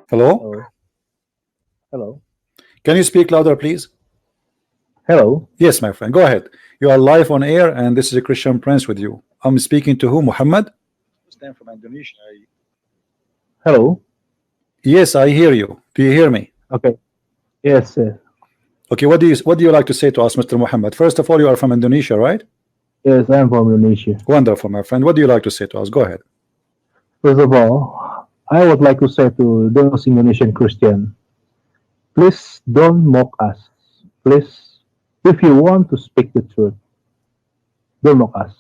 Hello? Hello. Hello. Can you speak louder, please? Hello. Yes, my friend. Go ahead. You are live on air, and this is a Christian Prince with you. I'm speaking to who? Muhammad? Muslim from Indonesia. Hello. Yes, I hear you. Do you hear me? Okay. Yes. Okay. What do you like to say to us, Mr. Muhammad? First of all, you are from Indonesia, right? Yes, I'm from Indonesia. Wonderful, my friend. What do you like to say to us? Go ahead. First of all, I would like to say to those Indonesian Christian, please don't mock us. Please, if you want to speak the truth, don't mock us.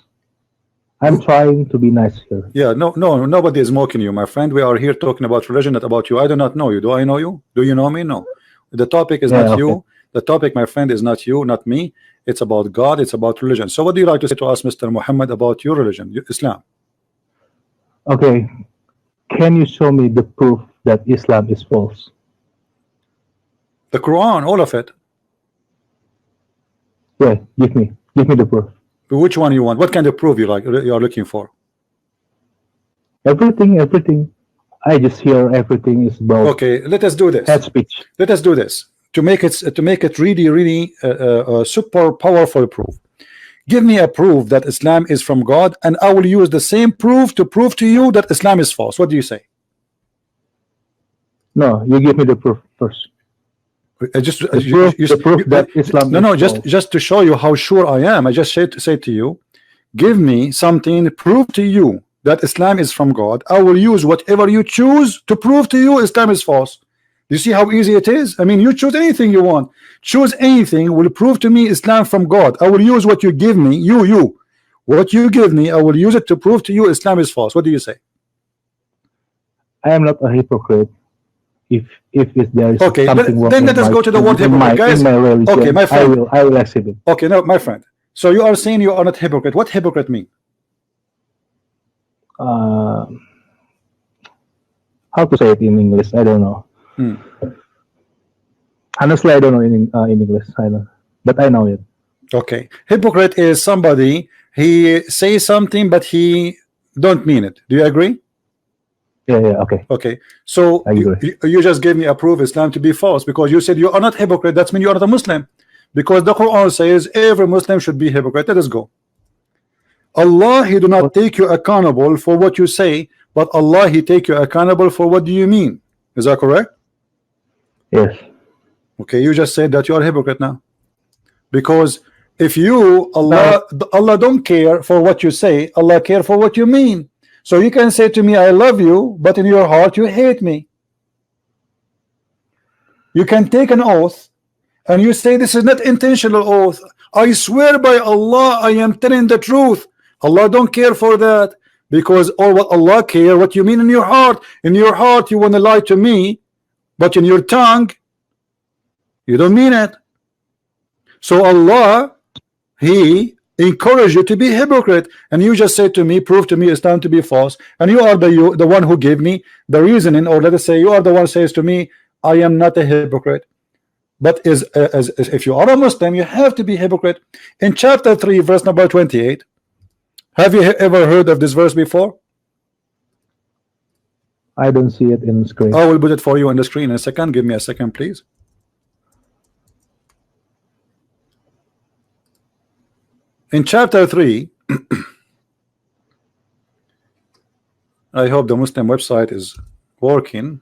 I'm trying to be nice here. Yeah, no, nobody is mocking you, my friend. We are here talking about religion, not about you. I do not know you. Do I know you? Do you know me? No. The topic is Yeah, not okay. you. The topic, my friend, is not you, not me. It's about God. It's about religion. So, what do you like to say to us, Mr. Muhammad, about your religion, Islam? Okay. Can you show me the proof that Islam is false? The Quran, all of it. Yeah, give me the proof. Which one you want? What kind of proof you like? You are looking for? Everything. I just hear everything is about Okay, let us do this. hate speech. Let us do this to make it really super powerful proof. Give me a proof that Islam is from God, and I will use the same proof to prove to you that Islam is false. What do you say? No, you give me the proof first. The proof that Islam no, is false. just to show you how sure I am. I just say to you, give me something, prove to you that Islam is from God. I will use whatever you choose to prove to you Islam is false. You see how easy it is? I mean, you choose anything you want. Choose anything, will prove to me Islam from God. I will use what you give me, what you give me, I will use it to prove to you Islam is false. What do you say? I am not a hypocrite. If there is okay, something wrong, then let us go to the word hypocrite, guys. In my religion, okay, my friend, I will accept it. Okay, no, my friend. So you are saying you are not hypocrite. What hypocrite mean? How to say it in English? I don't know. Honestly, I don't know in English. I don't, but I know it. Okay, hypocrite is somebody, he says something but he don't mean it. Do you agree? Yeah, okay. Okay, so you just gave me a proof Islam to be false because you said you are not hypocrite. That means you are not a Muslim, because the Quran says every Muslim should be hypocrite. Let us go. Allah, he do not take you accountable for what you say, but Allah, he take you accountable for what do you mean. Is that correct? Yes. Okay, you just said that you are a hypocrite now, because if you Allah don't care for what you say, Allah care for what you mean. So you can say to me I love you, but in your heart you hate me. You can take an oath and you say this is not intentional oath, I swear by Allah I am telling the truth. Allah don't care for that, because all what Allah care what you mean in your heart. In your heart you want to lie to me, but in your tongue you don't mean it. So Allah, he encourage you to be hypocrite, and you just say to me, prove to me Islam to be false, and you are the one who gave me the reasoning, or let us say you are the one says to me I am not a hypocrite. But if you are a Muslim, you have to be hypocrite. In chapter 3 verse number 28, have you ever heard of this verse before? I don't see it in the screen. I will put it for you on the screen in a second. Give me a second, please. In chapter 3, I hope the Muslim website is working.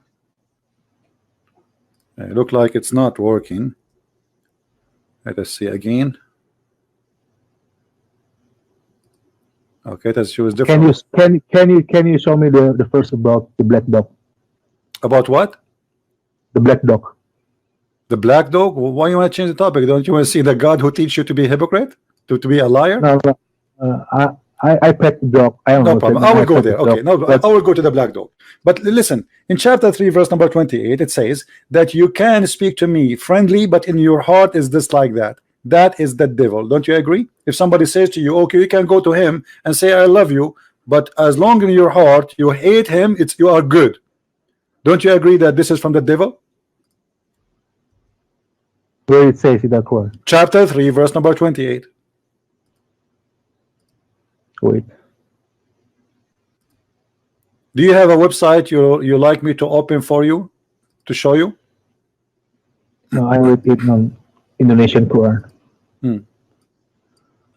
It look like it's not working. Let us see again. Okay, let's choose different. Can you show me the first about the black dog? About what? The black dog. The black dog? Why you want to change the topic? Don't you want to see the God who teach you to be a hypocrite? To be a liar? No, I pet the dog. I don't no know. problem. I will go there. Okay, no, I will go to the black dog. But listen, in chapter 3 verse number 28 it says that you can speak to me friendly, but in your heart is this like that. That is the devil. Don't you agree? If somebody says to you, okay, you can go to him and say I love you, but as long in your heart you hate him, it's you are good. Don't you agree that this is from the devil? Where it says in that one? Chapter 3 verse number 28. Wait. Do you have a website you like me to open for you? to show you? No, I read it on Indonesian Quran.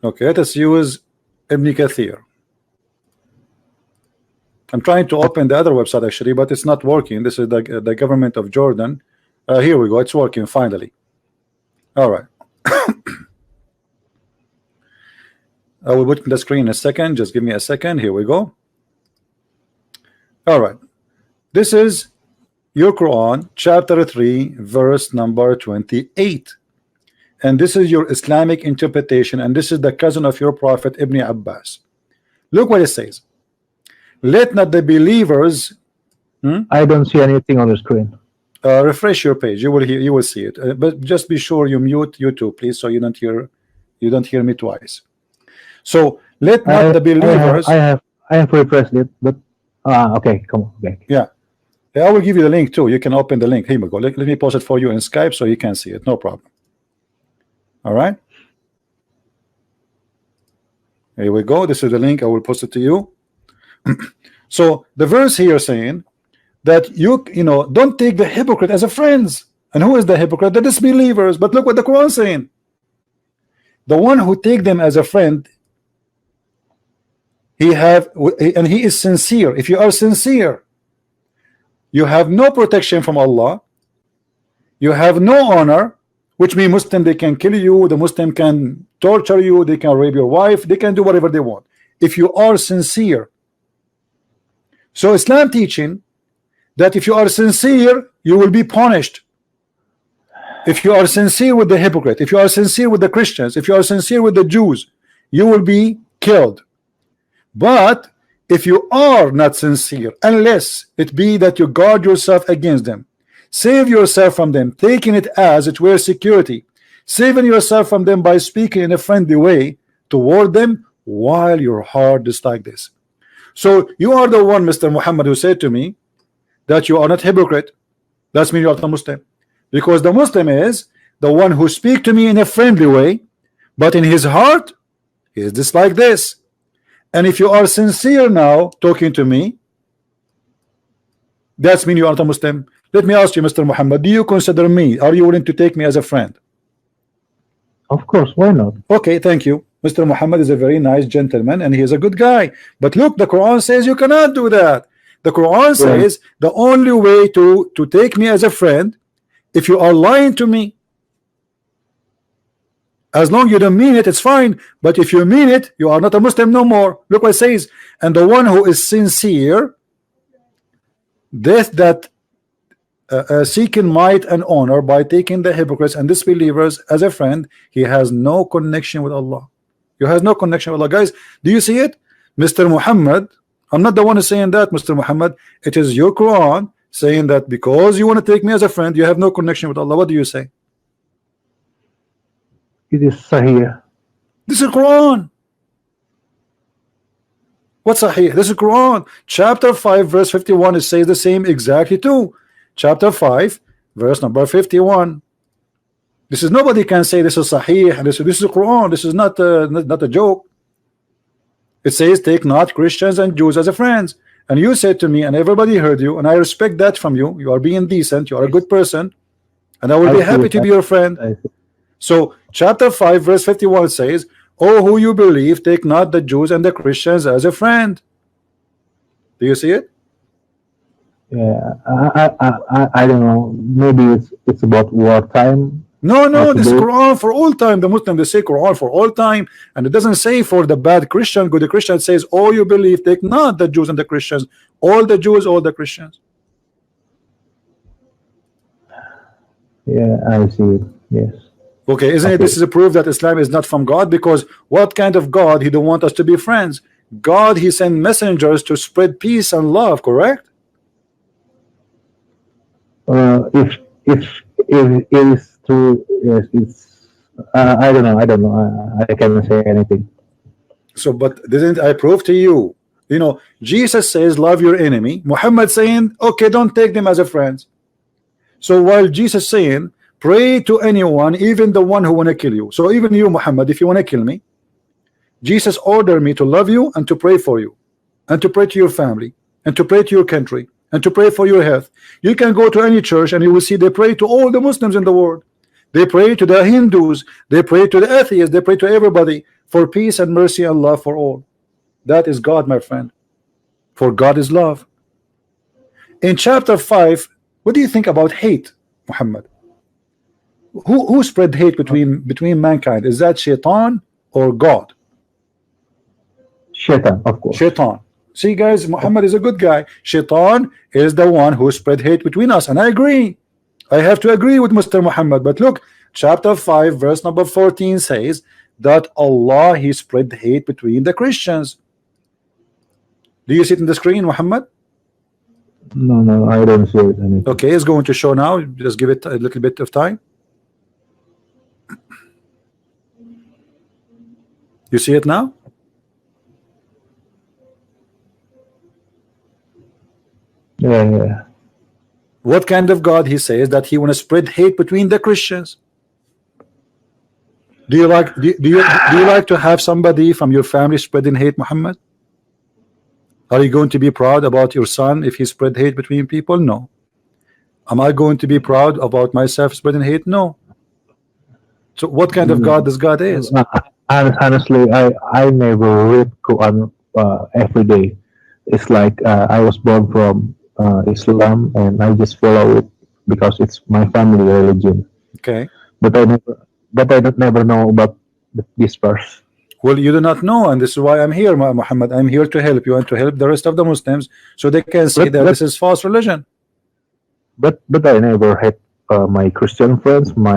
Okay, let us use Ibn Kathir. I'm trying to open the other website actually, but it's not working. This is the government of Jordan. Here we go. It's working finally. All right. I will put the screen in a second. Just give me a second. Here we go. All right. This is your Quran, chapter 3, verse number 28. And this is your Islamic interpretation, and this is the cousin of your prophet Ibn Abbas. Look what it says. Let not the believers I don't see anything on the screen. refresh your page. You will see it. But just be sure you mute YouTube, please, so you don't hear me twice. So let not the believers. I have refreshed it, but okay, come on, back. Yeah, I will give you the link too. You can open the link. Here we go. Let me post it for you in Skype so you can see it. No problem. All right. Here we go. This is the link. I will post it to you. So the verse here saying that you know, don't take the hypocrite as a friends. And who is the hypocrite? The disbelievers. But look what the Quran is saying. The one who take them as a friend, he is sincere. If you are sincere, you have no protection from Allah. You have no honor, which means Muslim, they can kill you, the Muslim can torture you, they can rape your wife, they can do whatever they want if you are sincere. So Islam teaching that if you are sincere, you will be punished. If you are sincere with the hypocrite, if you are sincere with the Christians, if you are sincere with the Jews, you will be killed. But if you are not sincere, unless it be that you guard yourself against them, save yourself from them, taking it as it were security, saving yourself from them by speaking in a friendly way toward them while your heart is like this. So you are the one, Mr. Muhammad, who said to me that you are not hypocrite. That's mean you are the Muslim, because the Muslim is the one who speak to me in a friendly way, but in his heart he is just like this. And if you are sincere now talking to me, that's mean you are not a Muslim. Let me ask you, Mr. Muhammad, do you consider me, are you willing to take me as a friend? Of course, why not? Okay, thank you. Mr. Muhammad is a very nice gentleman and he is a good guy. But look, the Quran says you cannot do that. The Quran says the only way to take me as a friend, if you are lying to me. As long as you don't mean it, it's fine. But if you mean it, you are not a Muslim no more. Look what it says. And the one who is sincere, that seeking might and honor by taking the hypocrites and disbelievers as a friend, he has no connection with Allah. You have no connection with Allah. Guys, do you see it? Mr. Muhammad, I'm not the one who's saying that, Mr. Muhammad. It is your Quran saying that because you want to take me as a friend, you have no connection with Allah. What do you say? It is Sahih. This is Quran. What's Sahih? This is Quran. Chapter 5, verse 51. It says the same exactly too. Chapter 5, verse number 51. This is, nobody can say this is Sahih. This is Quran. This is not a joke. It says, take not Christians and Jews as a friends. And you said to me, and everybody heard you, and I respect that from you. You are being decent. You are a good person, and I will be happy to be your friend. So chapter 5 verse 51 says, oh, who you believe, take not the Jews and the Christians as a friend. Do you see it? Yeah, I don't know. Maybe it's about wartime. No, this is Quran for all time. The Muslim, they say Quran for all time, and it doesn't say for the bad Christian, good. The Christian says, oh, you believe, take not the Jews and the Christians, all the Jews, all the Christians. Yeah, I see it. Yes. Okay, isn't it? This is a proof that Islam is not from God, because what kind of God? He don't want us to be friends. God, he sent messengers to spread peace and love, correct? If it is true, yes, it's. I don't know. I cannot say anything. So, but didn't I prove to you? You know, Jesus says, love your enemy. Muhammad saying, okay, don't take them as a friends. So while Jesus saying, pray to anyone, even the one who want to kill you. So even you, Muhammad, if you want to kill me, Jesus ordered me to love you and to pray for you, and to pray to your family, and to pray to your country, and to pray for your health. You can go to any church and you will see they pray to all the Muslims in the world. They pray to the Hindus, they pray to the atheists, they pray to everybody for peace and mercy and love for all. That is God, my friend. For God is love. In chapter 5, what do you think about hate, Muhammad? Who spread hate between mankind? Is that Shaitan or God? Shaitan, of course. Shaitan. See, guys, Muhammad is a good guy. Shaitan is the one who spread hate between us, and I agree. I have to agree with Mr. Muhammad. But look, chapter 5, verse number 14 says that Allah, He spread hate between the Christians. Do you see it in the screen, Muhammad? No, I don't see it. Anything. Okay, it's going to show now. Just give it a little bit of time. You see it now? Yeah. What kind of God He says that He want to spread hate between the Christians? Do you like to have somebody from your family spreading hate, Muhammad? Are you going to be proud about your son if he spread hate between people? No. Am I going to be proud about myself spreading hate? No. So what kind of God this God is? Honestly, I never read Quran every day. It's like I was born from Islam, and I just follow it because it's my family religion. Okay. But I never know about this verse. Well, you do not know, and this is why I'm here, Muhammad. I'm here to help you and to help the rest of the Muslims so they can see that this is false religion. But I never had my Christian friends, my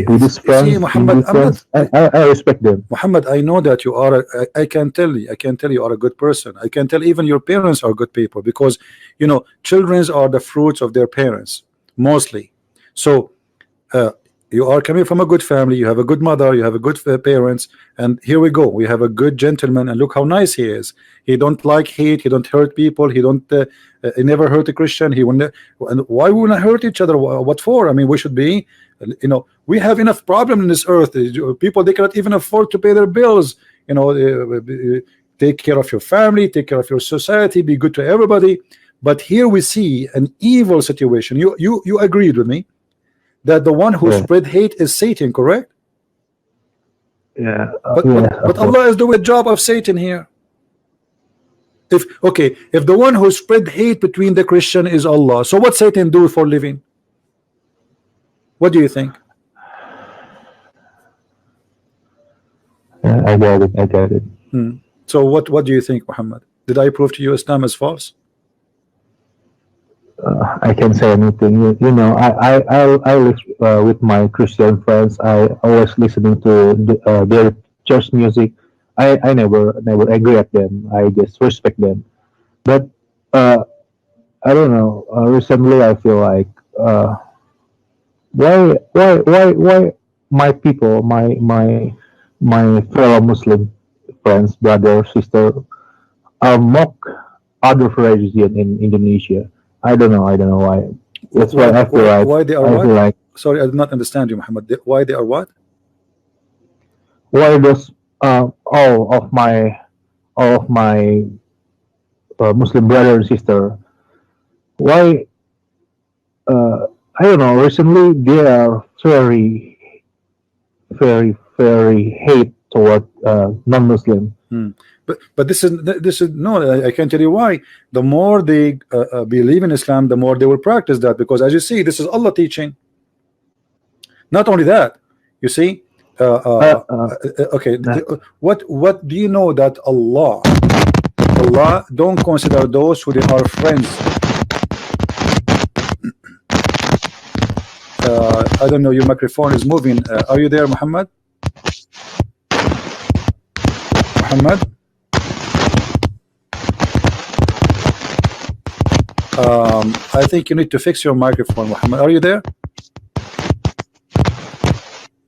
Buddhist friends, see, Muhammad, friends. I respect them. Muhammad, I know that you are. I can tell you are a good person. I can tell even your parents are good people, because you know children are the fruits of their parents mostly. So you are coming from a good family. You have a good mother. You have a good parents. And here we go. We have a good gentleman, and look how nice he is. He don't like hate. He don't hurt people. He don't. He never hurt a Christian. He wouldn't. And why would we hurt each other? What for? I mean, we should be. You know, we have enough problem in this earth. People, they cannot even afford to pay their bills. You know, take care of your family, take care of your society, be good to everybody. But here we see an evil situation. You agreed with me that the one who spread hate is Satan, correct? Yeah. But Allah is doing a job of Satan here. If the one who spread hate between the Christian is Allah, so what Satan do for living? What do you think? Yeah, I get it. So what do you think, Muhammad? Did I prove to you Islam is false? I can't say anything. You know, I live with my Christian friends. I always listening to their church music. I never agree at them. I just respect them. But I don't know. Recently, I feel like why my people, my fellow Muslim friends, brother, sister, mock other religion in Indonesia. I don't know why. That's why I feel like. Why they are what? Sorry, I did not understand you, Muhammad. Why they are what? Why does all of my Muslim brother and sister? Why? I don't know. Recently, they are very hate toward non-Muslim. But this is no. I can tell you why. The more they believe in Islam, the more they will practice that. Because as you see, this is Allah teaching. Not only that, you see. Okay. What do you know that Allah don't consider those who they are friends. I don't know. Your microphone is moving. Are you there, Muhammad? Muhammad? I think you need to fix your microphone, Muhammad. Are you there?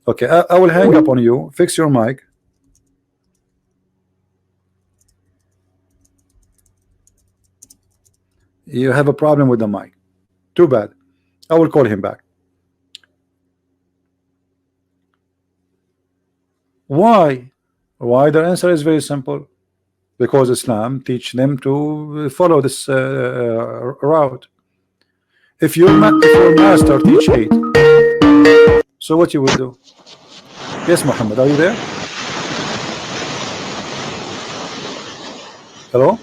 Okay, I will hang up on you. Fix your mic. You have a problem with the mic. Too bad. I will call him back. Why? Why? The answer is very simple. because Islam teach them to follow this route. If if your master teach hate, so what you will do? Yes, Muhammad, are you there? Hello?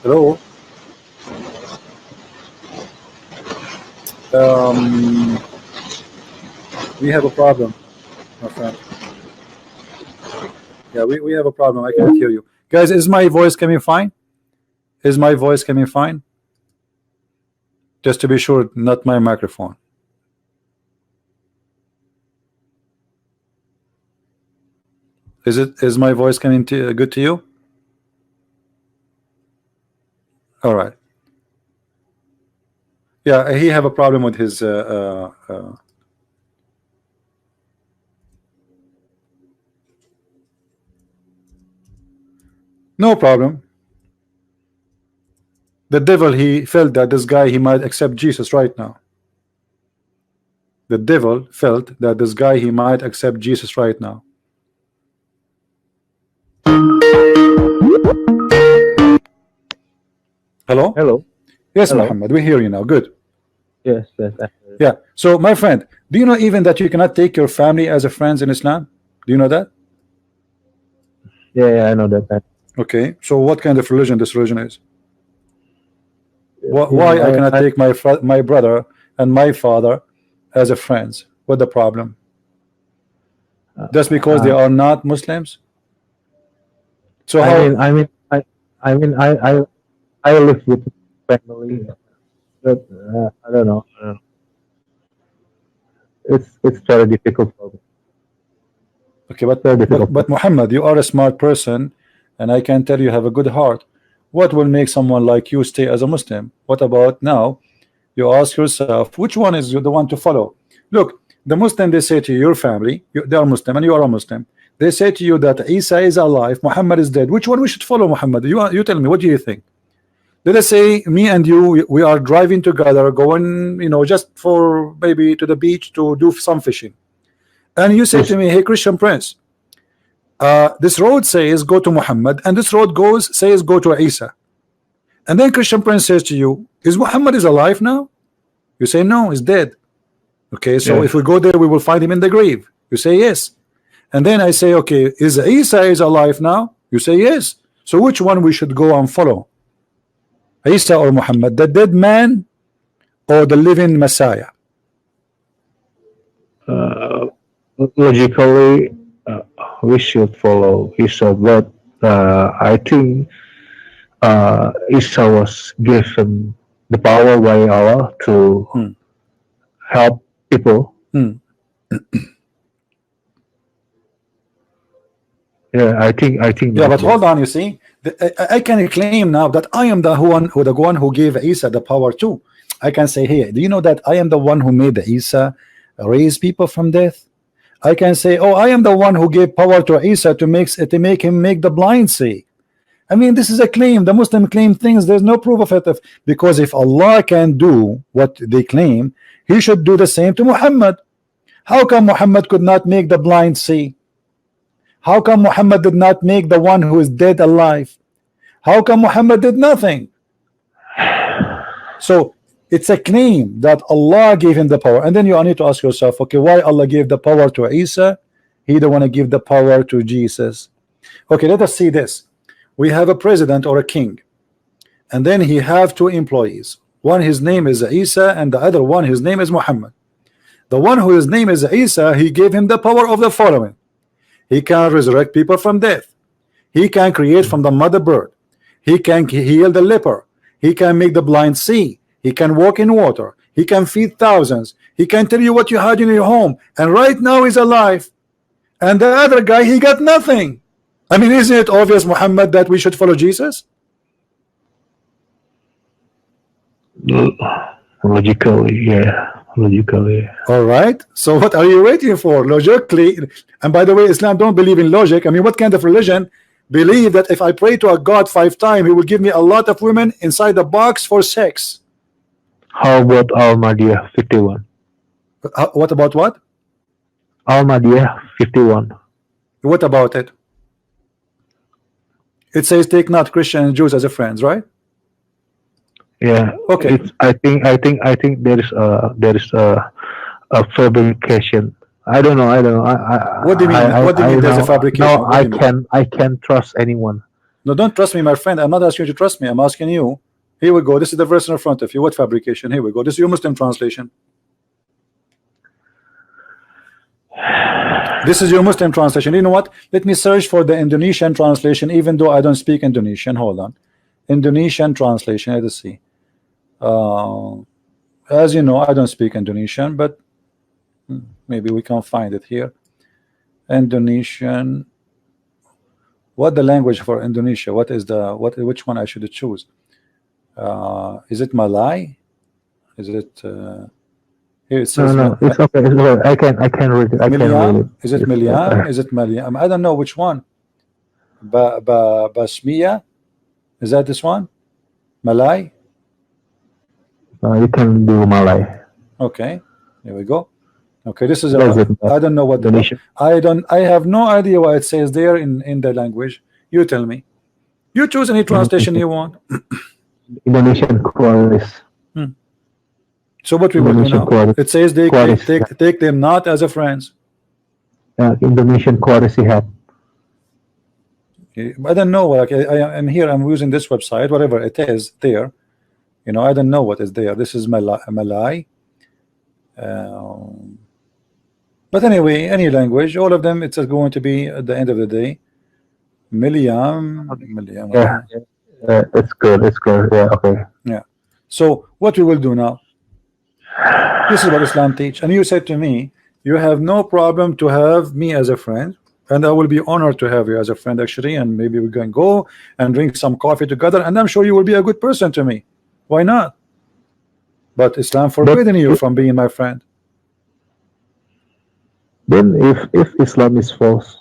Hello? We have a problem, my friend. Yeah, we have a problem. I can't hear you. Guys, is my voice coming fine? Is my voice coming fine? Just to be sure, not my microphone. Is my voice coming good to you? All right. Yeah, he have a problem with his no problem. The devil, he felt that this guy, he might accept Jesus right now. The devil felt that this guy, he might accept Jesus right now. Hello? Hello. Yes, Hello. Muhammad, we hear you now. Good. Yes. Yeah. So, my friend, do you know even that you cannot take your family as a friends in Islam? Do you know that? Yeah, I know that. Okay. So, what kind of religion this religion is? Yeah, Why I cannot take my brother and my father as a friends? What the problem? Just because they are not Muslims? So how? I live with family, but I don't know. It's very difficult for me. Okay, but, Very difficult. but Muhammad, you are a smart person, and I can tell you have a good heart. What will make someone like you stay as a Muslim? What about now? You ask yourself, which one is the one to follow? Look, the Muslim, they say to your family, they are Muslim and you are a Muslim. They say to you that Isa is alive, Muhammad is dead. Which one we should follow, Muhammad? You tell me, what do you think? Let us say me and you, we are driving together, going, just for maybe to the beach to do some fishing. And you say to me, hey, Christian Prince, this road says go to Muhammad, and this road says go to Isa. And then Christian Prince says to you, is Muhammad is alive now? You say no, he's dead. Okay, so if we go there, we will find him in the grave. You say yes. And then I say, okay, is Isa is alive now? You say yes. So which one we should go and follow? Isa or Muhammad, the dead man or the living Messiah? Logically, we should follow Isa, but I think Isa was given the power by Allah to help people. Yeah, I think. Yeah, but hold on. You see, I can claim now that I am the one who gave Isa the power too. I can say, hey, do you know that I am the one who made Isa raise people from death? I can say, oh, I am the one who gave power to Isa to make him make the blind see. I mean, this is a claim. The Muslim claim things. There's no proof of it. Because if Allah can do what they claim, He should do the same to Muhammad. How come Muhammad could not make the blind see? How come Muhammad did not make the one who is dead alive? How come Muhammad did nothing? So it's a claim that Allah gave him the power, and then you need to ask yourself, okay, why Allah gave the power to Isa? He don't want to give the power to Jesus. Okay, let us see this. We have a president or a king, and then he have two employees. One, his name is Isa, and the other one, his name is Muhammad. The one whose name is Isa, he gave him the power of the following. He can resurrect people from death. He can create from the mother bird. He can heal the leper. He can make the blind see. He can walk in water. He can feed thousands. He can tell you what you had in your home. And right now he's alive. And the other guy, he got nothing. I mean, isn't it obvious, Muhammad, that we should follow Jesus? Logically, yeah. Logically. All right. So what are you waiting for? Logically. And by the way, Islam don't believe in logic. I mean, what kind of religion believe that if I pray to a God 5 times, he will give me a lot of women inside the box for sex? How about Al-Madiyah 51? What about what? Al-Madiyah 51. What about it? It says take not Christian and Jews as a friends, right? Yeah. Okay. It's. I think there is a fabrication. I don't know. What do you mean? What do you mean there's a fabrication? No, What do you mean? I can't trust anyone. No, don't trust me, my friend. I'm not asking you to trust me. I'm asking you. Here we go. This is the verse in front of you. What fabrication? Here we go. This is your Muslim translation. This is your Muslim translation. You know what? Let me search for the Indonesian translation, even though I don't speak Indonesian. Hold on. Indonesian translation. Let's see. As you know, I don't speak Indonesian, but maybe we can find it here. Indonesian. What the language for Indonesia? What is the which one I should choose? Is it Malay? Is it here it says No, it's okay. It's okay. I can read it. I can read it. Miliam? Is it Miliam? Is it Miliam? I don't know which one. Basmiya? Is that this one? Malay? You can do Malay. Okay, here we go. Okay, this is What is it? I don't know what the Indonesian. I have no idea what it says there in the language. You tell me. You choose any translation you want. Indonesian chorus. So what we will do Indonesian now? chorus. It says they Chorus, take them not as a friends. Indonesian chorus he had. I don't know. Like I am here. I'm using this website. Whatever it is there. You know, I don't know what is there. This is Malay. But anyway, any language, all of them, it's going to be at the end of the day. Miliam. Yeah, it's good. It's good. Yeah, okay. Yeah. So what we will do now? This is what Islam teach, and you said to me, you have no problem to have me as a friend, and I will be honored to have you as a friend actually, and maybe we can go and drink some coffee together, and I'm sure you will be a good person to me. Why not? But Islam forbidden you from being my friend. Then if Islam is false,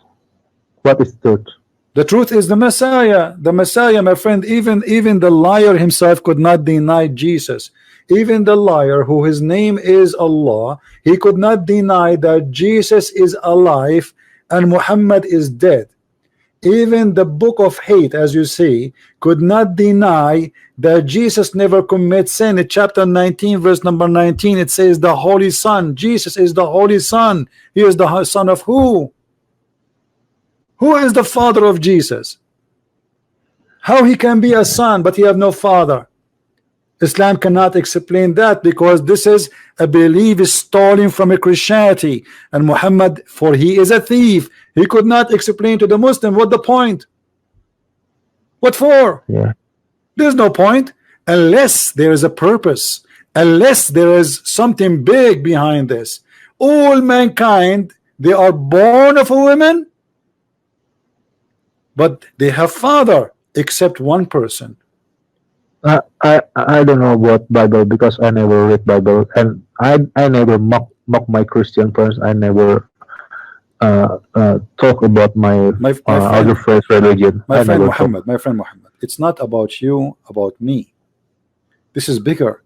what is truth? The truth is the Messiah. The Messiah, my friend, even the liar himself could not deny Jesus. Even the liar, who his name is Allah, he could not deny that Jesus is alive and Muhammad is dead. Even the book of hate, as you see, could not deny that Jesus never commits sin. In chapter 19, verse number 19, it says the Holy Son. Jesus is the Holy Son. He is the son of who? Who is the father of Jesus? How he can be a son but he have no father? Islam cannot explain that, because this is a belief stolen from a Christianity, and Muhammad, for he is a thief, he could not explain to the Muslim what the point. What for? Yeah. There's no point unless there is a purpose, unless there is something big behind this. All mankind, they are born of a woman, but they have father, except one person. I don't know about Bible because I never read Bible, and I never mock my Christian friends. I never talk about my other friends' religion. My friend Muhammad, it's not about you, about me. This is bigger.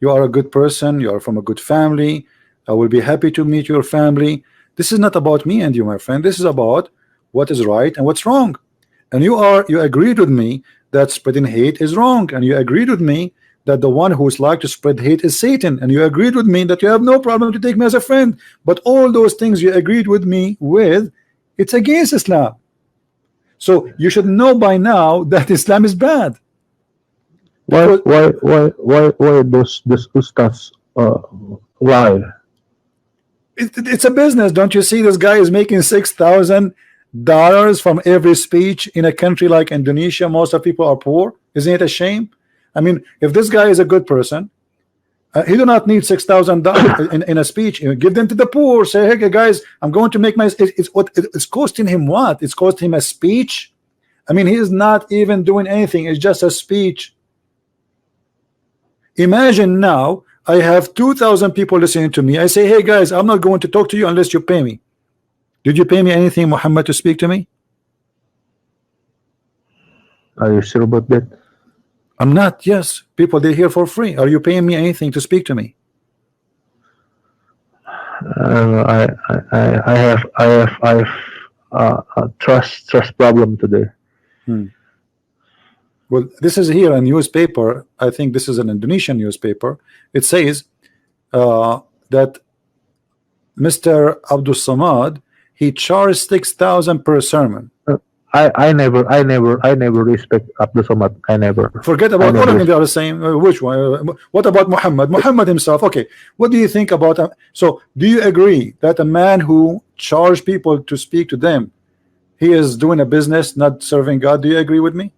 You are a good person. You are from a good family. I will be happy to meet your family. This is not about me and you, my friend. This is about what is right and what's wrong. And you agreed with me that spreading hate is wrong, and you agreed with me that the one who is like to spread hate is Satan, and you agreed with me that you have no problem to take me as a friend. But all those things you agreed with me with, it's against Islam. So you should know by now that Islam is bad. Why those ustads lie? It's a business. Don't you see this guy is making $6,000 from every speech in a country like Indonesia? Most of people are poor. Isn't it a shame? I mean, if this guy is a good person, he do not need $6,000 in a speech. Give them to the poor. Say, hey guys, I'm going to make my. It's costing him what? It's costing him a speech. I mean, he is not even doing anything. It's just a speech. Imagine now I have 2,000 people listening to me. I say, hey guys, I'm not going to talk to you unless you pay me. Did you pay me anything, Muhammad, to speak to me? Are you sure about that? I'm not. Yes, people, they're here for free. Are you paying me anything to speak to me? I have trust problem today. Hmm. Well, this is here a newspaper. I think this is an Indonesian newspaper. It says that Mr. Abdul Samad, he charged 6,000 per sermon. I never respect Abdul Samad. Forget I about all of never them. They are the same. Which one? What about Muhammad? Muhammad himself. Okay. What do you think about him? So, do you agree that a man who charged people to speak to them, he is doing a business, not serving God? Do you agree with me?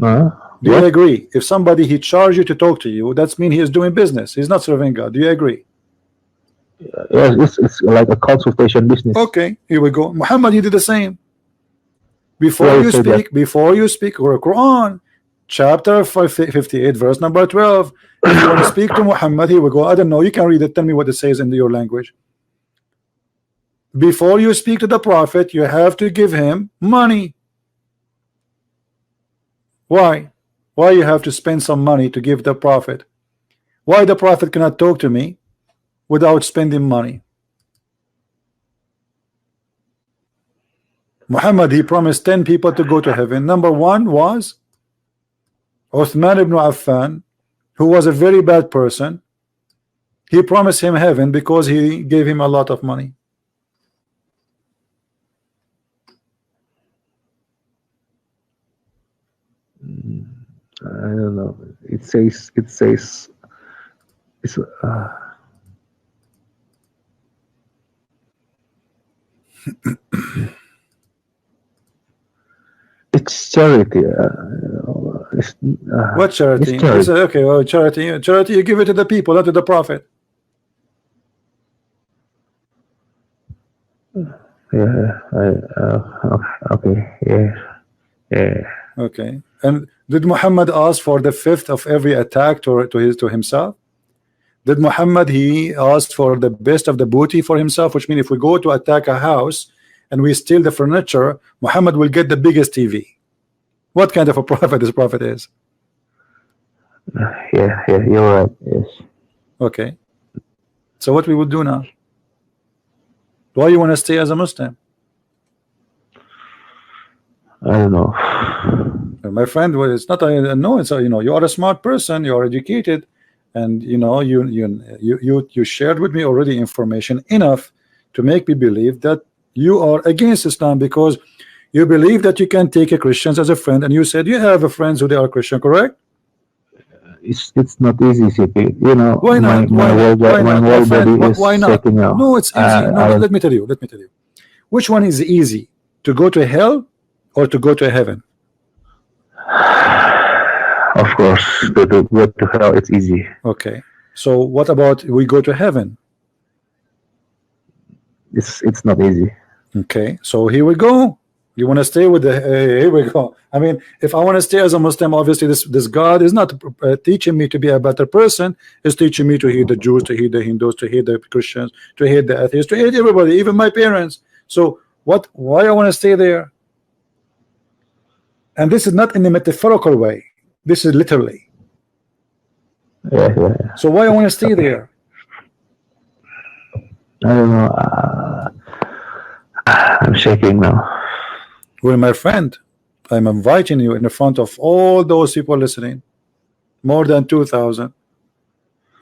Do you what? agree? If somebody he charged you to talk to you, that's mean he is doing business. He's not serving God. Do you agree? Yes, it's like a consultation business. Okay, here we go. Muhammad, he did the same. Where you say that? Before you speak, or Quran, chapter 58, verse number 12. If you want to speak to Muhammad, here we go. I don't know. You can read it. Tell me what it says in your language. Before you speak to the prophet, you have to give him money. Why? Why you have to spend some money to give the prophet? Why the prophet cannot talk to me without spending money? Muhammad, he promised 10 people to go to heaven. Number one was Uthman ibn Affan, who was a very bad person. He promised him heaven because he gave him a lot of money. I don't know. It says it's it's charity. What charity? It's charity. Okay, well, charity you give it to the people, not to the prophet. Yeah. Okay. Yeah. Okay. And did Muhammad ask for the fifth of every attack to himself? Did Muhammad he asked for the best of the booty for himself? Which means if we go to attack a house and we steal the furniture, Muhammad will get the biggest TV. What kind of a prophet this prophet is? Yeah, you're right. Yes. Okay. So what we would do now? Why you want to stay as a Muslim? I don't know. My friend, well, it's not a no. It's a, you are a smart person. You are educated, and you shared with me already information enough to make me believe that you are against Islam because you believe that you can take a Christians as a friend, and you said you have a friends who they are Christian, correct? It's not easy, CP. Why not? My whole body is Why not? shaking now. No, it's easy. No, let me tell you. Which one is easy? To go to hell or to go to heaven? Of course, to go to hell, it's easy. Okay. So what about we go to heaven? It's not easy. Okay. So here we go. You want to stay with the here we go. I mean, if I want to stay as a Muslim, obviously this God is not teaching me to be a better person. It's teaching me to hate the Jews, to hate the Hindus, to hate the Christians, to hate the atheists, to hate everybody, even my parents. So why I want to stay there? And this is not in a metaphorical way. This is literally. Yeah. So why I want to stay there? I don't know. I'm shaking now. Well, my friend, I'm inviting you in the front of all those people listening, more than 2,000,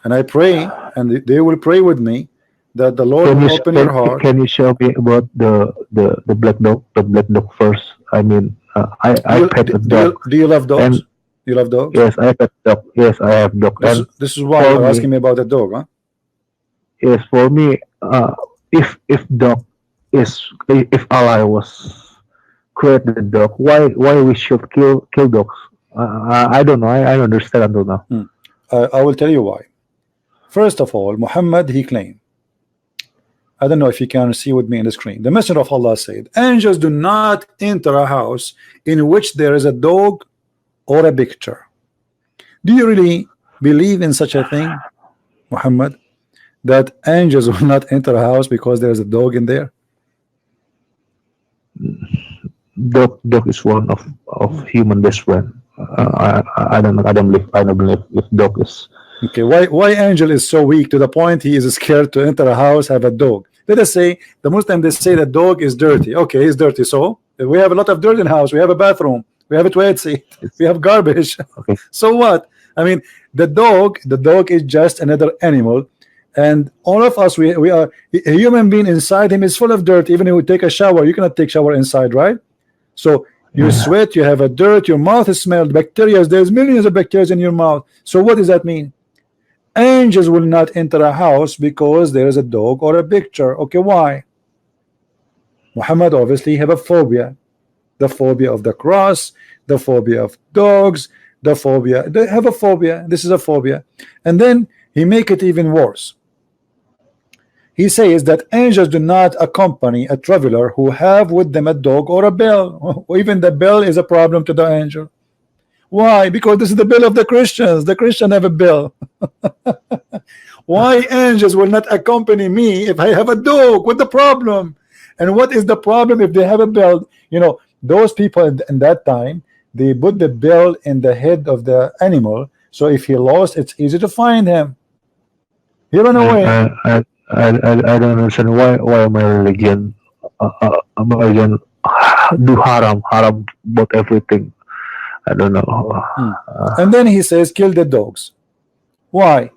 and I pray, and they will pray with me, that the Lord will open your heart. Can you show me about the black dog? The black dog first. I mean, I pet a dog. Do you love dogs? You love dogs? Yes, I pet dog. Yes, I have dog. This is why you're asking me about the dog, huh? Yes, for me, if dog is if Allah was created the dog, why we should kill dogs? I don't know. I don't understand until now. I will tell you why. First of all, Muhammad he claimed. I don't know if you can see with me in the screen. The Messenger of Allah said, angels do not enter a house in which there is a dog or a picture. Do you really believe in such a thing, Muhammad? That angels will not enter a house because there's a dog in there? Dog is one of human best friend. I don't believe if dog Okay, why angel is so weak to the point he is scared to enter a house, have a dog? Let us say the Muslim, they say the dog is dirty. Okay, he's dirty. So we have a lot of dirt in the house. We have a bathroom. We have a toilet seat. It's We have garbage. okay. So what? I mean, the dog is just another animal, and all of us, we are a human being. Inside him is full of dirt. Even if we take a shower, you cannot take shower inside, right? So you Yeah. sweat, you have a dirt, your mouth is smelled, bacteria. There's millions of bacteria in your mouth. So what does that mean? Angels will not enter a house because there is a dog or a picture. Okay, why? Muhammad obviously have a phobia. The phobia of the cross, the phobia of dogs, the phobia. They have a phobia. This is a phobia. And then he make it even worse. He says that angels do not accompany a traveler who have with them a dog or a bell. Even the bell is a problem to the angel. Why? Because this is the bill of the Christians. The Christian have a bill. Why angels will not accompany me if I have a dog? What the problem? And what is the problem if they have a bell? You know, those people in that time, they put the bell in the head of the animal, so if he lost, it's easy to find him. He run I away. I I I don't understand why my my religion do haram about everything. I don't know. And then he says, kill the dogs. Why?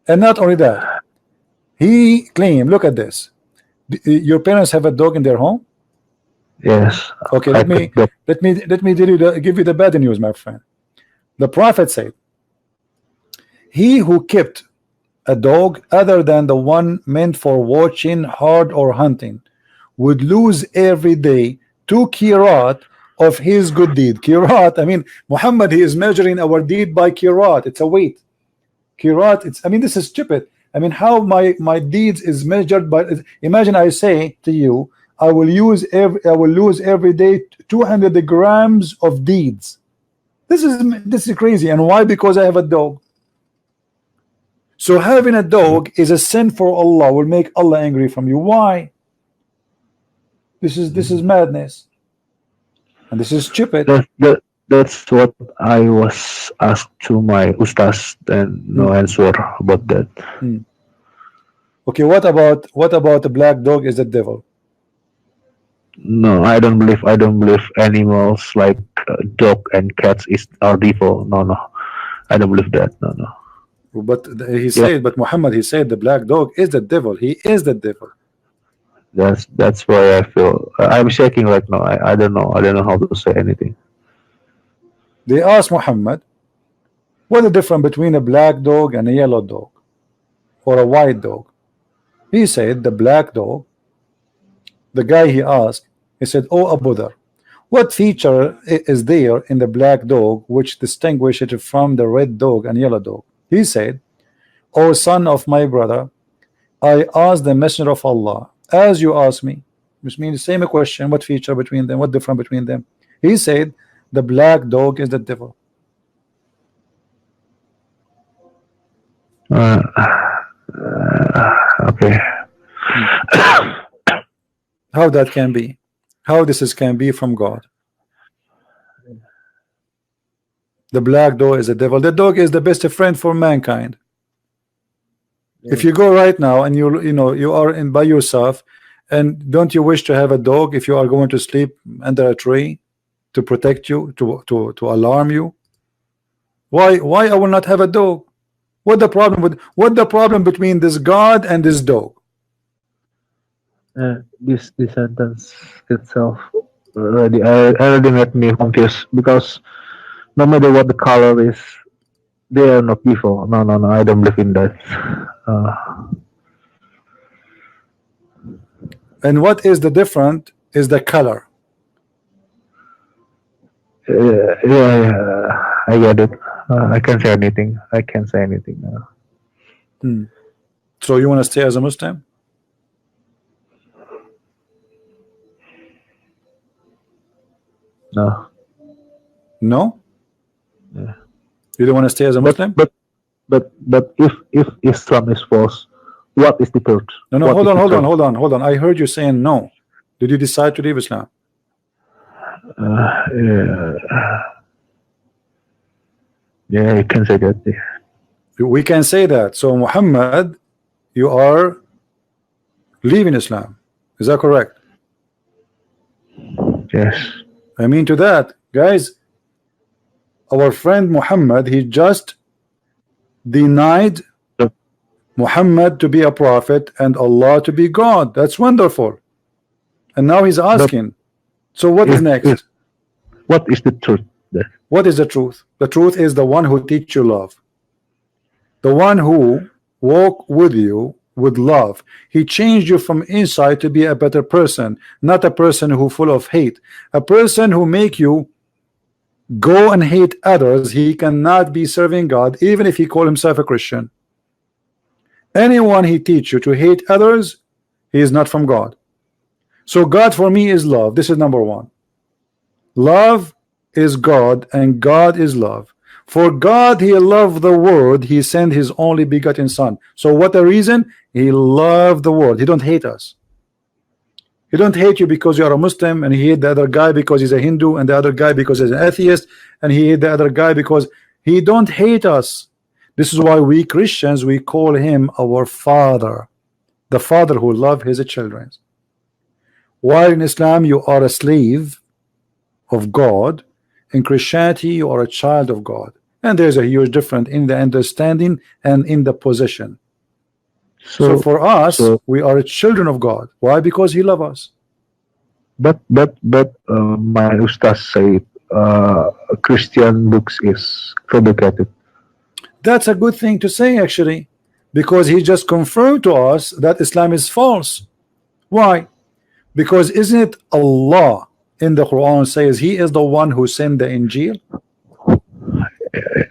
And not only that, he claimed, look at this. Your parents have a dog in their home? Yes, Okay, I let me picked up. give you the bad news, my friend. The prophet said, he who kept a dog other than the one meant for watching, hard, or hunting would lose every day 2 kirat of his good deed. Kirat, I mean, Muhammad, he is measuring our deed by kirat. It's a weight. Kirat, it's, I mean, this is stupid. I mean, how my deeds is measured by, imagine I say to you, I will lose every day 200 grams of deeds. This is crazy. And why? Because I have a dog. So having a dog is a sin for Allah, will make Allah angry from you. Why? This is madness, and this is stupid. That's what I was asked to my ustaz, and no answer about that. Okay, what about the black dog is the devil? No, I don't believe animals like dog and cats are evil. No, no, I don't believe that. No, no. But he Yeah, said, but Muhammad, he said the black dog is the devil. He is the devil. that's why I feel I'm shaking right now. I don't know. I don't know how to say anything. They asked Muhammad, what the difference between a black dog and a yellow dog or a white dog? He said the black dog. The guy he asked, he said, oh Abu Dhar, what feature is there in the black dog which distinguishes it from the red dog and yellow dog? He said, O son of my brother, I asked the messenger of Allah as you asked me, which means the same question, what feature between them, what difference between them? He said the black dog is the devil. Uh, okay. How that can be? How can be from God? The black dog is the devil. The dog is the best friend for mankind. If you go right now and you are in by yourself, and don't you wish to have a dog if you are going to sleep under a tree to protect you, to alarm you? Why I will not have a dog? What the problem between this God and this dog? This sentence itself already made me confused because no matter what the color is, they are not evil. No, no, no. I don't believe in that. And what is the different is the color. Yeah, I get it. I can't say anything. I can't say anything now. So you want to stay as a Muslim? No. No, Yeah. you don't want to stay as a But Muslim? but if Islam is false, what is the truth? No, What hold is on, the hold on, truth? hold on, hold on. I heard you saying no. Did you decide to leave Islam? Yeah, yeah, you can say that. Yeah. We can say that. So Muhammad, you are leaving Islam. Is that correct? Yes. I mean to that, guys, our friend Muhammad, he just denied But Muhammad to be a prophet and Allah to be God. That's wonderful. And now he's asking, so what is if next? what is the truth there? What is the truth? The truth is the one who teach you love, the one who walk with you with love. He changed you from inside to be a better person, not a person who full of hate, a person who make you go and hate others. He cannot be serving God even if he call himself a Christian. Anyone he teach you to hate others, he is not from God. So God for me is love. This is number one. Love is God and God is love. For God he loved the world, he sent his only begotten son. So what the reason? He loved the world. He don't hate us. He don't hate you because you are a Muslim, and he hate the other guy because he's a Hindu, and the other guy because he's an atheist, and he hate the other guy because he don't hate us. This is why we Christians, we call him our father, the father who love his children. While in Islam you are a slave of God, in Christianity you are a child of God, and there's a huge difference in the understanding and in the position. So for us, we are children of God. Why? Because he loves us. But my ustaz said Christian books is fabricated. That's a good thing to say, actually, because he just confirmed to us that Islam is false. Why? Because isn't it Allah in the Quran says he is the one who sent the Injil?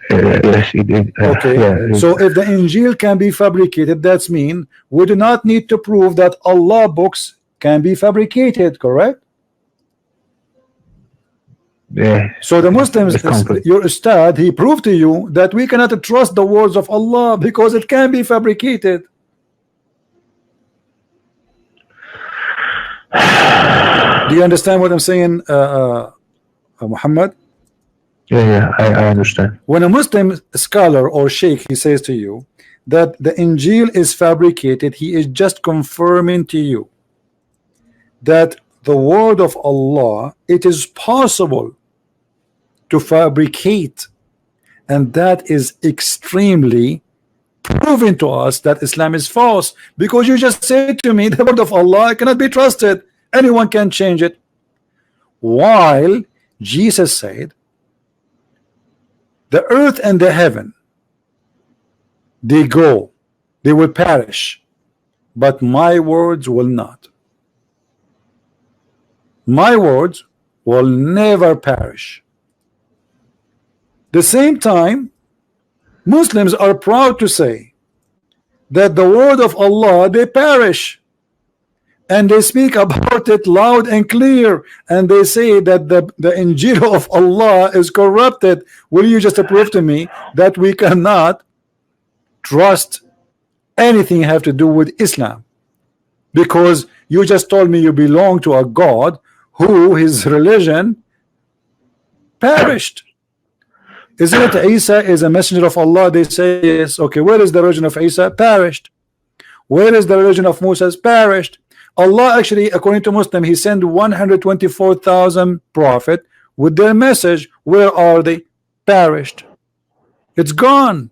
Yes, it is. Okay, Yeah, so if the Injil can be fabricated, that's mean we do not need to prove that Allah books can be fabricated, correct? yeah. So the Muslims, your Ustad, he proved to you that we cannot trust the words of Allah because it can be fabricated. Do you understand what I'm saying, Muhammad? Yeah, I understand. When a Muslim scholar or sheikh, he says to you that the Injil is fabricated, he is just confirming to you that the word of Allah, it is possible to fabricate, and that is extremely proven to us that Islam is false, because you just said to me the word of Allah cannot be trusted, anyone can change it, while Jesus said the earth and the heaven, they go, they will perish, but my words will not. My words will never perish. The same time, Muslims are proud to say that the word of Allah, they perish, and they speak about it loud and clear, and they say that the Injil of Allah is corrupted. Will you just prove to me that we cannot trust anything have to do with Islam? Because you just told me you belong to a God who his religion perished. Isn't it Isa is a messenger of Allah? They say yes. Okay, where is the religion of Isa? Perished. Where is the religion of Moses? Perished. Allah actually, according to Muslim, he sent 124,000 prophet with their message. Where are they? Perished. It's gone.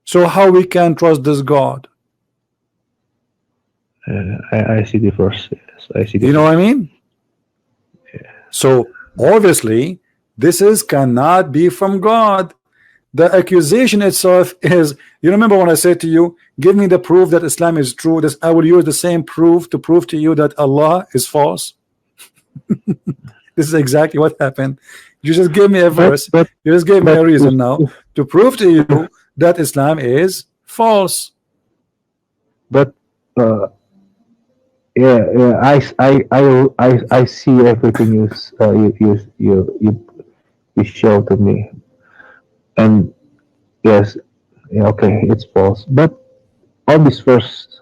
So how we can trust this God? I see the verse. Yes, I see the You know what I mean? So obviously this is cannot be from God. The accusation itself is, you remember when I said to you, give me the proof that Islam is true, that I will use the same proof to prove to you that Allah is false. This is exactly what happened. You just gave me a verse, you just gave me a reason now to prove to you that Islam is false. But yeah, I see everything you show to me, and yes, yeah, okay, it's false. But on this verse,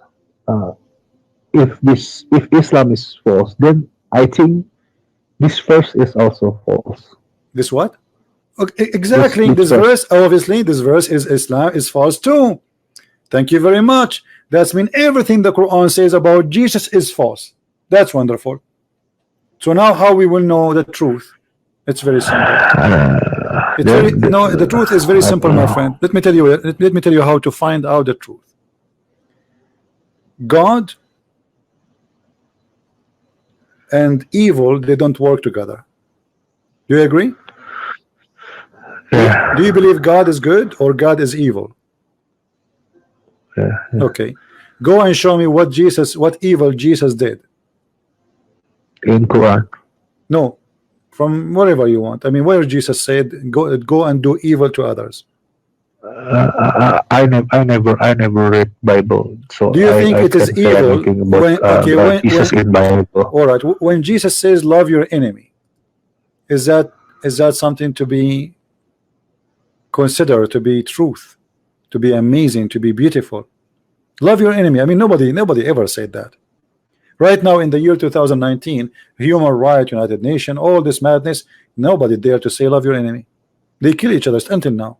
if Islam is false, then I think this verse is also false. This what? Okay, exactly. Which This verse? verse, obviously, this verse is Islam is false too. Thank you very much. That's mean everything the Quran says about Jesus is false. That's wonderful. So now how we will know the truth? It's very simple. It's very no. The truth is very I simple, don't my know. friend. Let me tell you. Let me tell you how to find out the truth. God and evil, they don't work together. Do you agree? Do you Yeah, believe God is good or God is evil? yeah, yeah. Okay. Go and show me what evil Jesus did. In Quran. No, from wherever you want. I mean, where Jesus said, go and do evil to others. I never read Bible, so Do you think I it is can say evil anything about when okay Jesus in Bible. all right, when Jesus says love your enemy, is that something to be considered to be truth, to be amazing, to be beautiful? Love your enemy. I mean, nobody ever said that. Right now in the year 2019, human rights, United Nations, all this madness, nobody dare to say love your enemy. They kill each other until now.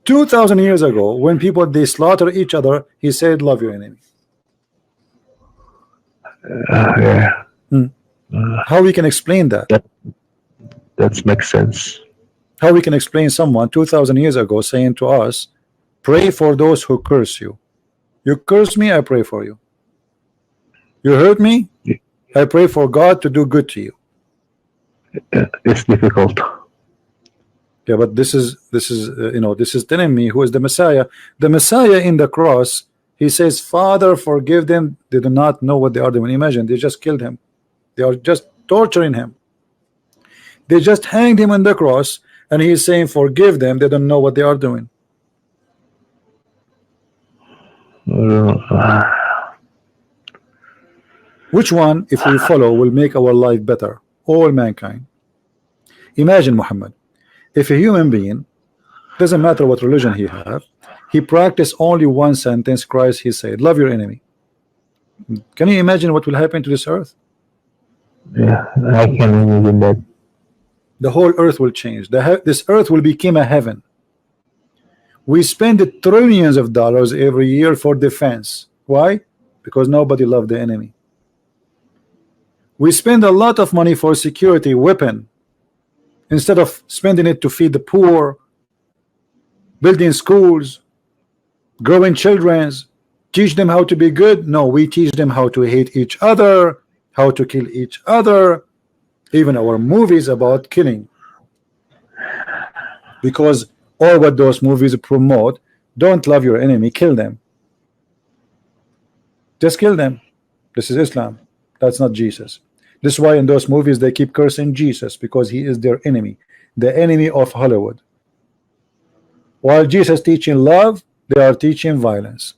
2000 years ago, when people they slaughter each other, he said love your enemy. Yeah, Hmm. How we can explain that? that that makes sense. How we can explain someone 2000 years ago saying to us, pray for those who curse you. You curse me, I pray for you. You hurt me, I pray for God to do good to you. It's difficult. Yeah, but this is this is telling me who is the Messiah. The Messiah in the cross, he says, Father, forgive them. They do not know what they are doing. Imagine, they just killed him. They are just torturing him. They just hanged him on the cross, and he is saying, forgive them. They don't know what they are doing. Uh, Which one, if we follow, will make our life better? All mankind. Imagine Muhammad. If a human being, doesn't matter what religion he have, he practiced only one sentence, Christ, he said, love your enemy. Can you imagine what will happen to this earth? yeah, I can imagine that. The whole earth will change. This earth will become a heaven. We spend trillions of dollars every year for defense. Why? Because nobody loved the enemy. We spend a lot of money for security weapon instead of spending it to feed the poor, building schools, growing children's, teach them how to be good. No, we teach them how to hate each other, how to kill each other. Even our movies about killing, because all what those movies promote, don't love your enemy, kill them. Just kill them. This is Islam. That's not Jesus. This is why in those movies they keep cursing Jesus, because he is their enemy, the enemy of Hollywood. While Jesus teaching love, they are teaching violence.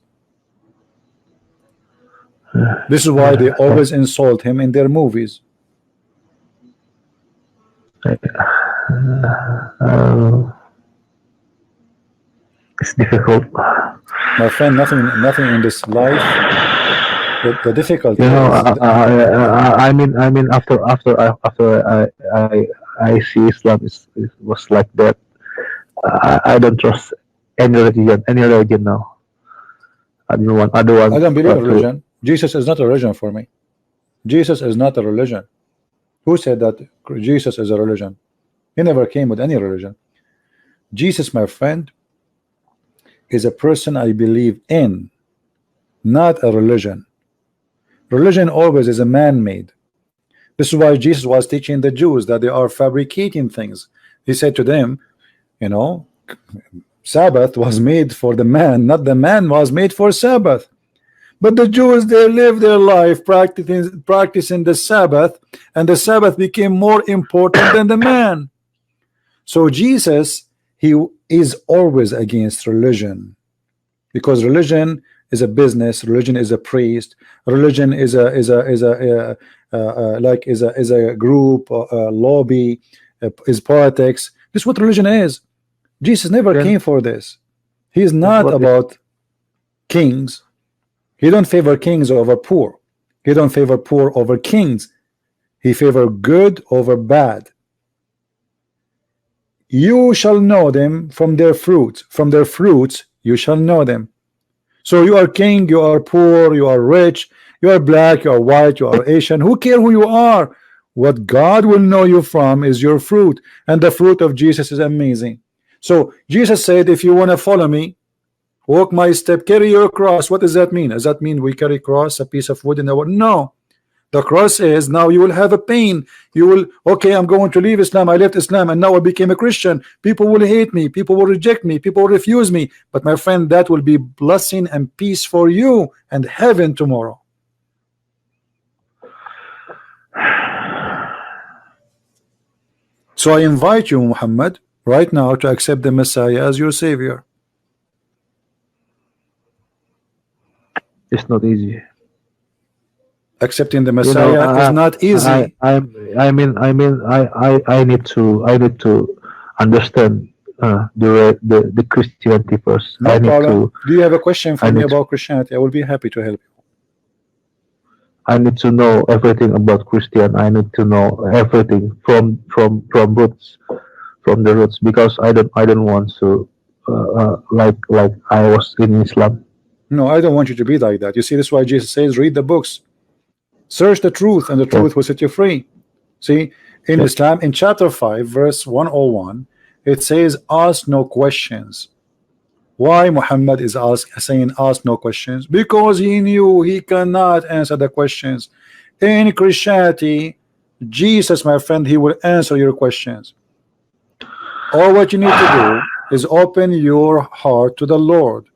This is why they always insult him in their movies. Uh, it's difficult. My friend, nothing in this life. The difficulty You know, is I mean, after I see Islam is was like that. I don't trust any religion now. I don't I don't believe in want to. religion. Jesus is not a religion for me. Jesus is not a religion. Who said that Jesus is a religion? He never came with any religion. Jesus, my friend, is a person I believe in, not a religion. Religion always is a man-made. This is why Jesus was teaching the Jews that they are fabricating things. He said to them, you know, Sabbath was made for the man, not the man was made for Sabbath. But the Jews, they live their life practicing the Sabbath, and the Sabbath became more important than the man. So Jesus, he is always against religion, because religion is a business, religion is a priest, religion is a group, a lobby, is politics. This is what religion is. Jesus never Then came for this. He is then not what is about kings. He don't favor kings over poor. He don't favor poor over kings. He favor good over bad. you shall know them from their fruits. From their fruits you shall know them. So you are king, you are poor, you are rich, you are black, you are white, you are Asian. Who care who you are? What God will know you from is your fruit, and the fruit of Jesus is amazing. So Jesus said, if you want to follow me, walk my step, carry your cross. What does that mean? Does that mean we carry cross, a piece of wood in the wood? No. The cross is now you will have a pain. You will, okay, I'm going to leave Islam. I left Islam and now I became a Christian. People will hate me. People will reject me. People will refuse me. But my friend, that will be blessing and peace for you and heaven tomorrow. So I invite you, Muhammad, right now to accept the Messiah as your Savior. It's not easy. Accepting the Messiah is not easy. I need to understand the Christianity first. No problem. Do you have a question for me about Christianity? I will be happy to help you. I need to know everything about Christian. I need to know everything from roots, from the roots, because I don't want to like I was in Islam. No, I don't want you to be like that. You see, this is why Jesus says, read the books, search the truth, and the truth will set you free. See, in Islam, in chapter 5, verse 101, it says, ask no questions. Why Muhammad is saying ask no questions? Because he knew he cannot answer the questions. In Christianity, Jesus, my friend, he will answer your questions. All what you need to do is open your heart to the Lord.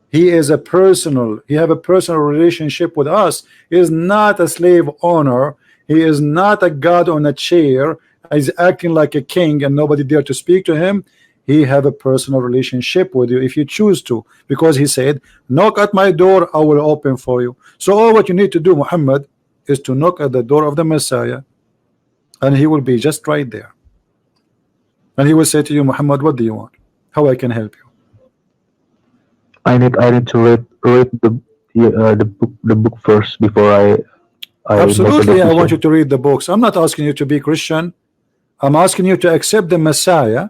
He is a personal, he have a personal relationship with us. He is not a slave owner. He is not a God on a chair. He's acting like a king and nobody dare to speak to him. He have a personal relationship with you if you choose to, because he said, knock at my door, I will open for you. So all what you need to do, Muhammad, is to knock at the door of the Messiah, and he will be just right there, and he will say to you, Muhammad, what do you want? How I can help you? I need to read the book first before I absolutely. I want you to read the books. I'm not asking you to be Christian. I'm asking you to accept the Messiah.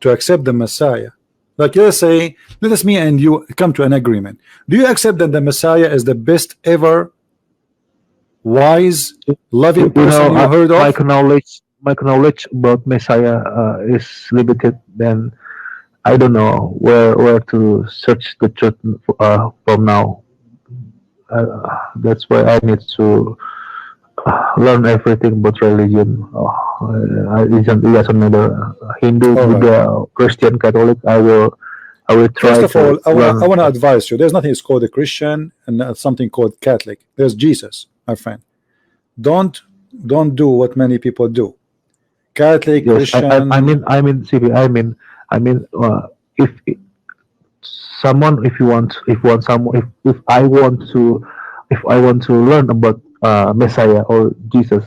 To accept the Messiah. Like, let's say, let us me and you come to an agreement. Do you accept that the Messiah is the best ever wise, loving person you heard of? My knowledge about Messiah is limited. Then I don't know where to search the truth from now. That's why I need to learn everything about religion. It doesn't matter Hindu, Buddha, Christian, Catholic. I will try. First of all, I want to advise you. There's nothing is called a Christian and something called Catholic. There's Jesus, my friend. Don't do what many people do. Catholic, yes, Christian. If I want to learn about Messiah or Jesus,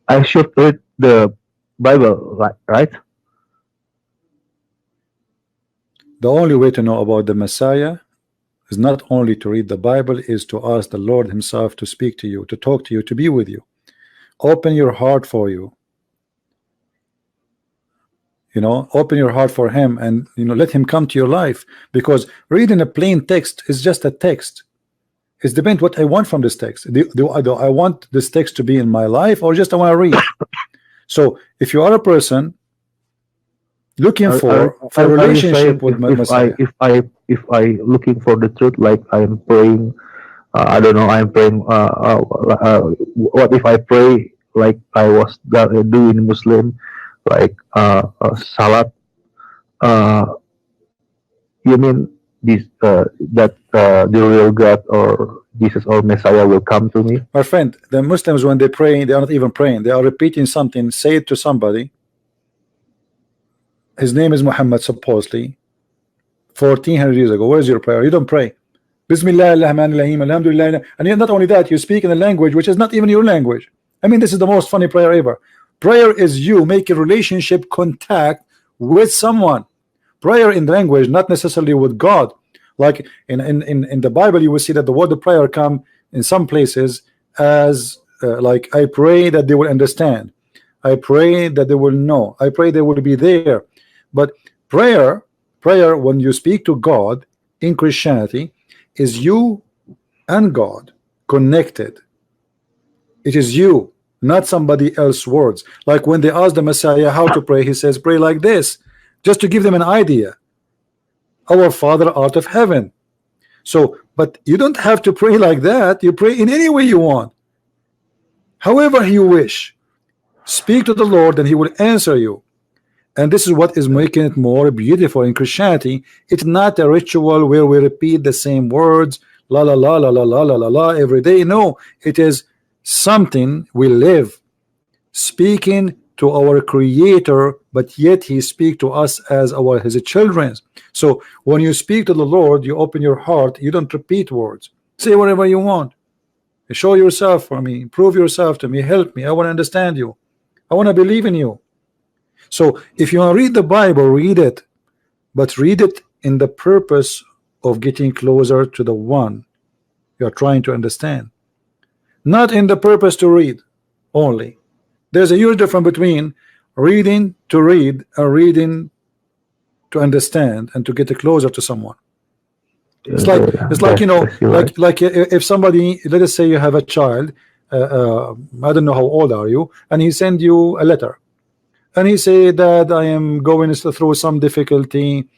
I should read the Bible, right? The only way to know about the Messiah is not only to read the Bible, is to ask the Lord himself to speak to you, to talk to you, to be with you. Open your heart for you. Open your heart for him, and let him come to your life, because reading a plain text is just a text. It depends what I want from this text. Do I want this text to be in my life, or just I want to read? So if you are a person looking for a relationship with Messiah, if I looking for the truth, like I'm praying, I don't know, I'm praying. What if I pray like I was doing Muslim, like salat? You mean this that the real God or Jesus or Messiah will come to me? My friend, the Muslims, when they pray, they are not even praying. They are repeating something, say it to somebody. His name is Muhammad, supposedly 1400 years ago. Where's your prayer? You don't pray. Bismillah ar-Rahman ar-Rahim, alhamdulillah. And not only that, you speak in a language which is not even your language. I mean, this is the most funny prayer ever. Prayer is you make a relationship contact with someone. Prayer in language, not necessarily with God. Like in the Bible, you will see that the word of prayer come in some places as like, I pray that they will understand. I pray that they will know. I pray they will be there. But prayer, when you speak to God in Christianity, is you and God connected. It is you, not somebody else's words. Like when they ask the Messiah how to pray, he says, pray like this, just to give them an idea. Our Father art of heaven. So, but you don't have to pray like that. You pray in any way you want, however you wish. Speak to the Lord and he will answer you. And this is what is making it more beautiful in Christianity. It's not a ritual where we repeat the same words, la la la la la la la la la every day. No, it is something we live, speaking to our Creator, but yet He speaks to us as His children. So when you speak to the Lord, you open your heart. You don't repeat words. Say whatever you want. Show yourself for me. Prove yourself to me. Help me. I want to understand you. I want to believe in you. So if you want to read the Bible, read it, but read it in the purpose of getting closer to the one you are trying to understand, not in the purpose to read only. There's a huge difference between reading to read and reading to understand and to get closer to someone. It's like you know, like if somebody, let us say you have a child, I don't know how old are you, and he send you a letter. And he said that I am going through some difficulty,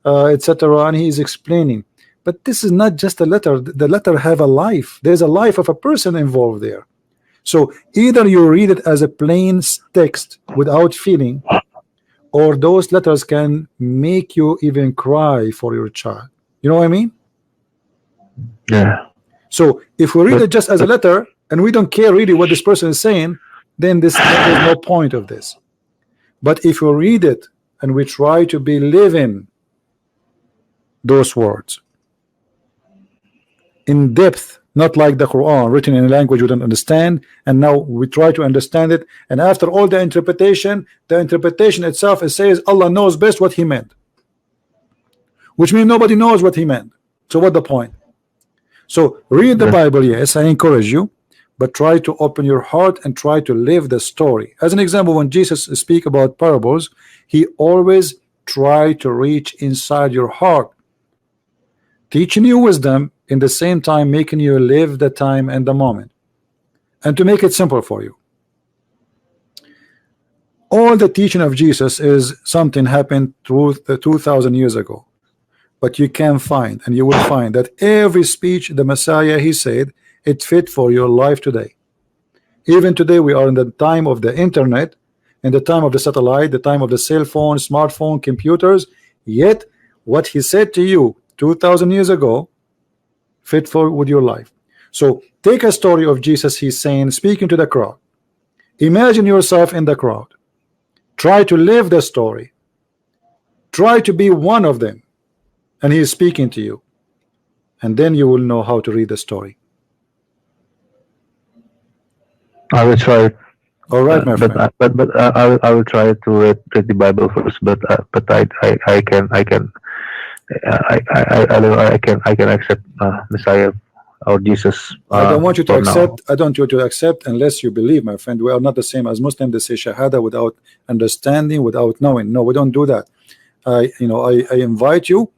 etc. And he is explaining. But this is not just a letter. The letter have a life. There's a life of a person involved there. So either you read it as a plain text without feeling, or those letters can make you even cry for your child. You know what I mean? Yeah. So if we read it just as a letter and we don't care really what this person is saying, then there's no point of this. But if we read it and we try to be living those words in depth, not like the Quran written in a language we don't understand, and now we try to understand it, and after all the interpretation itself, it says Allah knows best what He meant, which means nobody knows what He meant. So what the point? So read the Bible, yes, I encourage you, but try to open your heart and try to live the story. As an example, when Jesus speak about parables, He always try to reach inside your heart, teaching you wisdom, in the same time making you live the time and the moment, and to make it simple for you. All the teaching of Jesus is something happened through the 2,000 years ago, but you can find, and you will find, that every speech the Messiah He said, it fit for your life today. Even today we are in the time of the internet, in the time of the satellite, the time of the cell phone, smartphone, computers, yet what He said to you 2,000 years ago fit for with your life. So take a story of Jesus. He's saying, speaking to the crowd, imagine yourself in the crowd, try to live the story, try to be one of them, and He is speaking to you, and then you will know how to read the story. I will try it. All right, my friend. But I will try to read the Bible first. But I can accept Messiah or Jesus. I don't want you to accept. Now. I don't want you to accept unless you believe, my friend. We are not the same as Muslims. They say Shahada without understanding, without knowing. No, we don't do that. I invite you,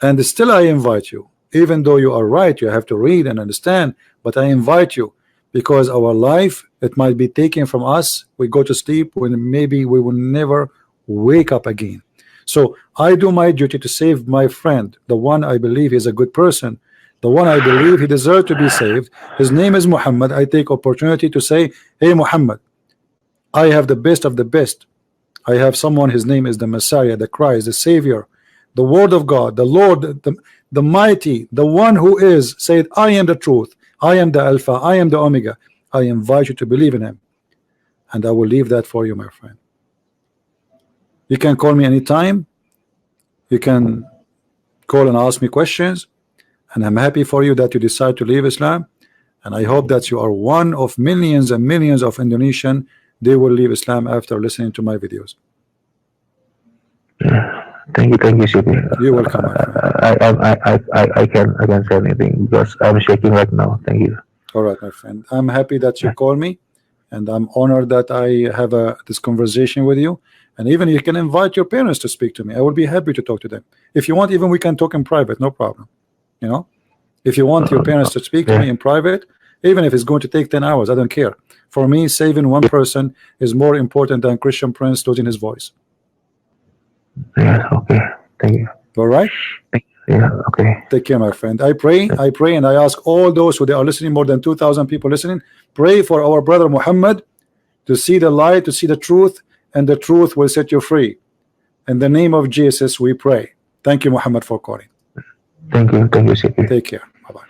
and still I invite you. Even though you are right, you have to read and understand. But I invite you, because our life, it might be taken from us. We go to sleep when maybe we will never wake up again. So I do my duty to save my friend, the one I believe is a good person, the one I believe he deserves to be saved. His name is Muhammad. I take opportunity to say, hey Muhammad, I have the best of the best. I have someone, his name is the Messiah, the Christ, the Savior, the Word of God, the Lord, the Mighty, the one who is, said, I am the truth, I am the Alpha, I am the Omega. I invite you to believe in Him, and I will leave that for you, my friend. You can call me anytime. You can call and ask me questions, and I'm happy for you that you decide to leave Islam, and I hope that you are one of millions and millions of Indonesian. They will leave Islam after listening to my videos. Thank you, Sidi. You're welcome, my friend. I can say anything because I'm shaking right now. Thank you. All right, my friend. I'm happy that you call me, and I'm honored that I have this conversation with you. And even you can invite your parents to speak to me. I will be happy to talk to them. If you want, even we can talk in private, no problem. You know, if you want your parents to speak to me in private, even if it's going to take 10 hours, I don't care. For me, saving one person is more important than Christian Prince losing his voice. Yeah, okay. Thank you. All right? Yeah, okay. Take care, my friend. I pray, and I ask all those who they are listening, more than 2,000 people listening, pray for our brother Muhammad to see the light, to see the truth, and the truth will set you free. In the name of Jesus, we pray. Thank you, Muhammad, for calling. Thank you, CP. Take care. Bye-bye.